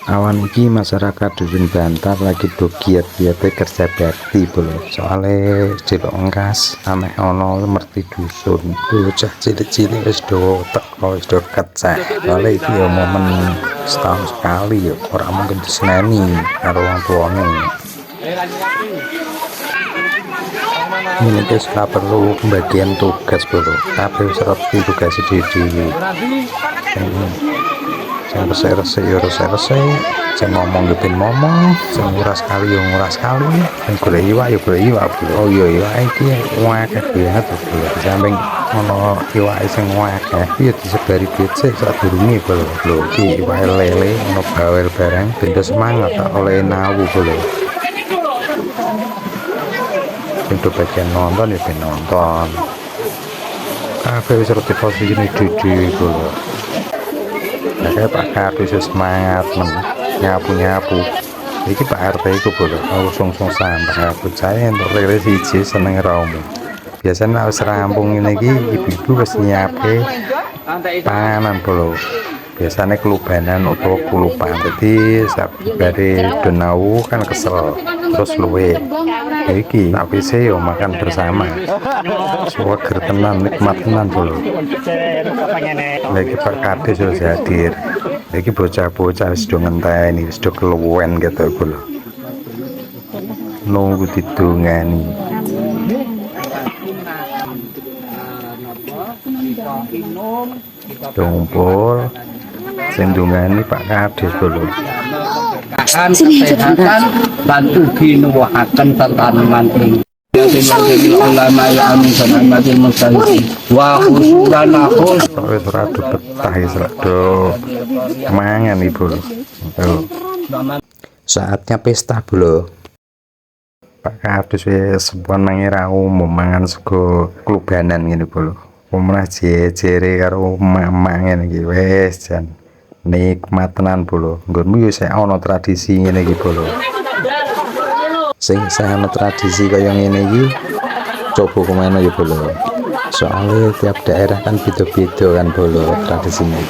Awan iki masyarakat dusun Bantar lagi do giat-giate kerja bakti bolo. Soale cilok engkas ameh ana merti dusun. Bocah cilik-cilik wis do teko wis do kecek. Soale iki ya momen setahun sekali ya ora mungkin diseneni karo wong tuane. Ini guys ora perlu pembagian tugas bolo. Kabeh wis ngerti tugas dhewe-dhewe. Sing resik-resik ya resik-resik, sing ngomong ya ben ngomong, sing nguras kali ya nguras kali, sing golek iwak ya golek iwak. Oh iya iwak iki akeh banget lho. Samping ono iwak sing akeh ya disebari becik sadurunge lho. Iki iwak lele ono bawel barang ben semangat tak oleh nawu lho. Untuk bagian nonton ya ben nonton. Kabeh wis ngerti posisine dhewe lho. Saya Pak Kardus semangat nyapu-nyapu. Iki Pak RT iku bolo sung-sung sampah saya untuk rilis siji seneng ramu. Biasanya wis rampung ngene iki ibu-ibu wis nyiapke panganan bolo. Biasanya kelubanan atau kulupan. Jadi sabari donau kan kesel terus luwe. Iki tapi saya makan bersama. Suwager tenan nikmat tenan bolo. Lagi Pak Kades sudah hadir. Lagi bocah-bocah wis do ngenteni, wis do keluwen gitu bolo. Nunggu didongani. Tumpul sing ndongani Pak Kades bolo. Kesehatan dan ugi nuwuhaken tetaneman ing ulama ya amin sanamatil mustahil wa khususan akhus wis ora do betah wis do mangan ibu. Saatnya pesta bolo. Pak Kardus wis sewenenge umum mangan sego klubanan ngene bolo. Pemenah jere karo mamang ngene iki wis jan nikmat tenan bolo. Nggonmu yo sik ana tradisi ngene iki bolo. Sing ana tradisi kaya ngene iki coba kemana ya bolo. Soalnya tiap daerah kan beda-beda kan bolo tradisinya.